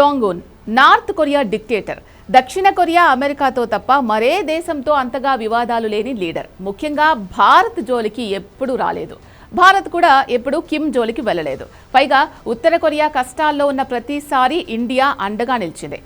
Jong Un north Korea dictator. దక్షిణ Korea అమెరికాతో తప్ప మరే దేశంతో అంతగా వివాదాలు లేని లీడర్. ముఖ్యంగా భారత్ జోలికి ఎప్పుడూ రాలేదు. భారత్ కూడా ఎప్పుడూ కిమ్ జోలికి వెళ్ళలేదు. పైగా ఉత్తర కొరియా కష్టాల్లో ఉన్న ప్రతిసారి ఇండియా అండగా నిలిచింది.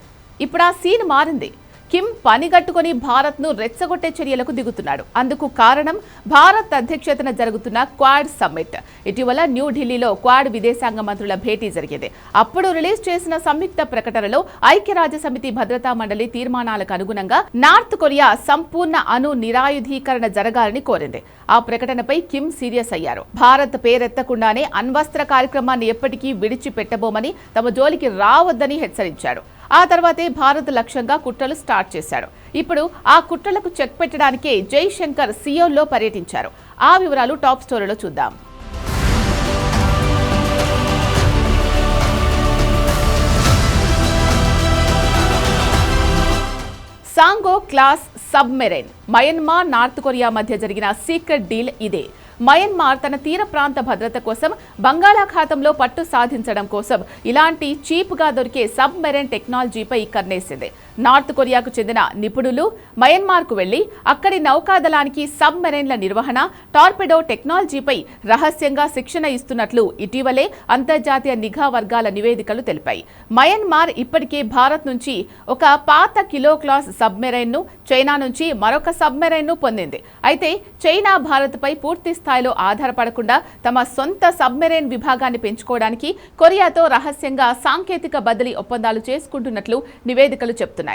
ఇప్పుడు ఆ సీన్ మారింది. కిమ్ పనిగట్టుకుని భారత్ను రెచ్చగొట్టే చర్యలకు దిగుతున్నాడు. అందుకు కారణం భారత్ అధ్యక్షతన జరుగుతున్న క్వాడ్ సమ్మిట్. ఇటీవల న్యూఢిల్లీలో క్వాడ్ విదేశాంగ మంత్రుల భేటీ జరిగింది. అప్పుడు రిలీజ్ చేసిన సంయుక్త ప్రకటనలో ఐక్యరాజ్య సమితి భద్రతా మండలి తీర్మానాలకు అనుగుణంగా నార్త్ కొరియా సంపూర్ణ అణు నిరాయుధీకరణ జరగాలని కోరింది. ఆ ప్రకటనపై కిమ్ సీరియస్ అయ్యారు. భారత్ పేరెత్తకుండానే అణ్వస్త్ర కార్యక్రమాన్ని ఎప్పటికీ విడిచిపెట్టబోమని, తమ జోలికి రావద్దని హెచ్చరించాడు. ఆ తర్వాతే భారత్ లక్ష్యంగా కుట్రలు స్టార్ట్ చేశాడు. ఇప్పుడు ఆ కుట్రలకు చెక్ పెట్టడానికే జైశంకర్ సియోల్లో పర్యటించారు. ఆ వివరాలు టాప్ స్టోరీలో చూద్దాం. Sango class submarine. Myanmar, North Korea మధ్య జరిగిన సీక్రెట్ డీల్ ఇదే. మయన్మార్ తన తీర ప్రాంత భద్రత కోసం, బంగాళాఖాతంలో పట్టు సాధించడం కోసం ఇలాంటి చీప్గా దొరికే సబ్మెరైన్ టెక్నాలజీపై కన్నేసింది. నార్త్ కొరియాకు చెందిన నిపుణులు మయన్మార్కు వెళ్లి అక్కడి నౌకాదళానికి సబ్మెరైన్ల నిర్వహణ, టార్పెడో టెక్నాలజీపై రహస్యంగా శిక్షణ ఇస్తున్నట్లు ఇటీవలే అంతర్జాతీయ నిఘా వర్గాల నివేదికలు తెలిపాయి. మయన్మార్ ఇప్పటికే భారత్ నుంచి ఒక పాత కిలో క్లాస్ సబ్మెరైన్ను, చైనా నుంచి మరొక సబ్మెరైన్ను పొందింది. అయితే చైనా భారత్పై పూర్తి స్థాయిలో ఆధారపడకుండా తమ సొంత సబ్మెరైన్ విభాగాన్ని పెంచుకోవడానికి కొరియాతో రహస్యంగా సాంకేతిక బదిలీ ఒప్పందాలు చేసుకుంటున్నట్లు నివేదికలు చెప్తున్నాయి.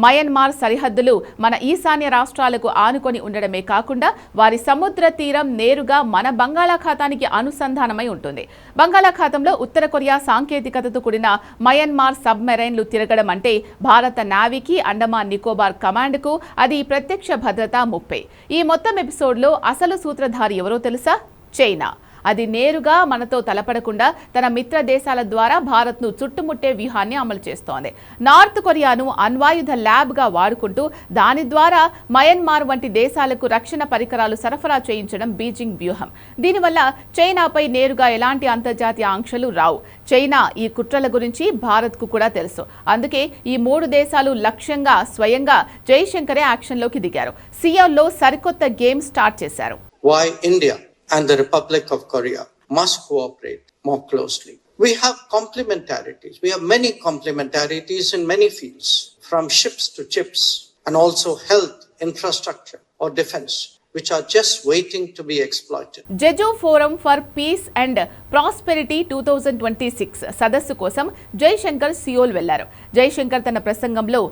మయన్మార్ సరిహద్దులు మన ఈశాన్య రాష్ట్రాలకు ఆనుకొని ఉండడమే కాకుండా వారి సముద్ర తీరం నేరుగా మన బంగాళాఖాతానికి అనుసంధానమై ఉంటుంది. బంగాళాఖాతంలో ఉత్తర కొరియా సాంకేతికతతో కూడిన మయన్మార్ సబ్మెరైన్లు తిరగడం అంటే భారత నావీకి, అండమాన్ నికోబార్ కమాండ్కు అది ప్రత్యక్ష భద్రతా ముప్పే. ఈ మొత్తం ఎపిసోడ్లో అసలు సూత్రధారి ఎవరో తెలుసా? చైనా. అది నేరుగా మనతో తలపడకుండా తన మిత్ర దేశాల ద్వారా భారత్ను చుట్టుముట్టే వ్యూహాన్ని అమలు చేస్తోంది. నార్త్ కొరియాను అణ్వాయుధ ల్యాబ్గా వాడుకుంటూ దాని ద్వారా మయన్మార్ వంటి దేశాలకు రక్షణ పరికరాలు సరఫరా చేయించడం బీజింగ్ వ్యూహం. దీనివల్ల చైనాపై నేరుగా ఎలాంటి అంతర్జాతీయ ఆంక్షలు రావు. చైనా ఈ కుట్రల గురించి భారత్కు కూడా తెలుసు. అందుకే ఈ మూడు దేశాలు లక్ష్యంగా స్వయంగా జైశంకరే యాక్షన్లోకి దిగారు. సియోల్లో సరికొత్త గేమ్ స్టార్ట్ చేశారు. Why India and the Republic of Korea must cooperate more closely. We have complementarities. We have many complementarities in many fields, from ships to chips, and also health, infrastructure, or defense, which are just waiting to be exploited. Jeju forum for piece and prosperity 2026 సదస్సు కోసం Jaishankar Seoul వెళ్లారు. జైశంకర్ తన ప్రసంగంలో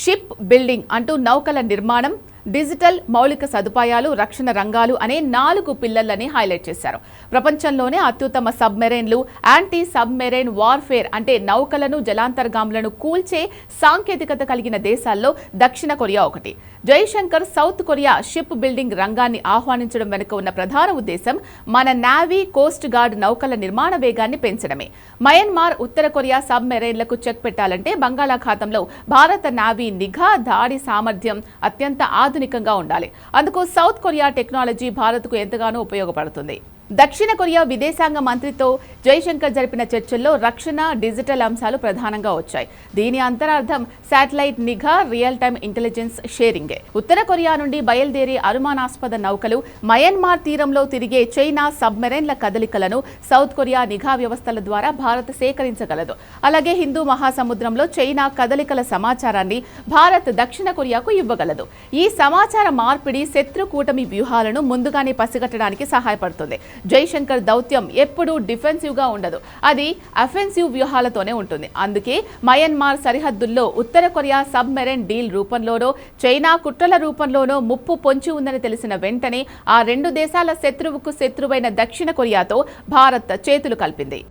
ship building అంటూ నౌకల నిర్మాణం, digital మౌలిక సదుపాయాలు, రక్షణ రంగాలు అనే 4 పిల్లర్లని హైలైట్ చేశారు. ప్రపంచంలోనే అత్యుత్తమ సబ్మెరైన్లు, యాంటీ సబ్మెరైన్ వార్ఫేర్ అంటే నౌకలను, జలాంతర్గాములను కూల్చే సాంకేతికత కలిగిన దేశాల్లో దక్షిణ కొరియా ఒకటి. Jaishankar south Korea ship building రంగాన్ని ఆహ్వానించడం వెనుక ఉన్న ప్రధాన ఉద్దేశం మన నావీ, కోస్ట్ గార్డ్ నౌకల నిర్మాణ వేగాన్ని పెంచడమే. మయన్మార్, ఉత్తర కొరియా సబ్మెరైన్లకు చెక్ పెట్టాలంటే బంగాళాఖాతంలో భారత నావీ నిఘా, దాడి సామర్థ్యం అత్యంత ఆధునికంగా ఉండాలి. అందుకు సౌత్ కొరియా టెక్నాలజీ భారత్కు ఎంతగానో ఉపయోగపడుతుంది. దక్షిణ కొరియా విదేశాంగ మంత్రితో జైశంకర్ జరిపిన చర్చల్లో రక్షణ, డిజిటల్ అంశాలు ప్రధానంగా వచ్చాయి. దీని అంతరార్థం శాటిలైట్ నిఘా, రియల్ టైమ్ ఇంటెలిజెన్స్ షేరింగే. ఉత్తర కొరియా నుండి బయలుదేరే అనుమానాస్పద నౌకలు, మయన్మార్ తీరంలో తిరిగే చైనా సబ్మెరైన్ల కదలికలను సౌత్ కొరియా నిఘా వ్యవస్థల ద్వారా భారత్ సేకరించగలదు. అలాగే హిందూ మహాసముద్రంలో చైనా కదలికల సమాచారాన్ని భారత్ దక్షిణ కొరియాకు ఇవ్వగలదు. ఈ సమాచార మార్పిడి శత్రు కూటమి వ్యూహాలను ముందుగానే పసిగట్టడానికి సహాయపడుతుంది. జైశంకర్ దౌత్యం ఎప్పుడూ డిఫెన్సివ్ గా ఉండదు, అది అఫెన్సివ్ వ్యూహాలతోనే ఉంటుంది. అందుకే మయన్మార్ సరిహద్దుల్లో ఉత్తర కొరియా సబ్మెరైన్ డీల్ రూపంలోనో, చైనా కుట్రల రూపంలోనో ముప్పు పొంచి ఉందని తెలిసిన వెంటనే ఆ 2 దేశాల శత్రువుకు శత్రువైన దక్షిణ కొరియాతో భారత్ చేతులు కలిపింది.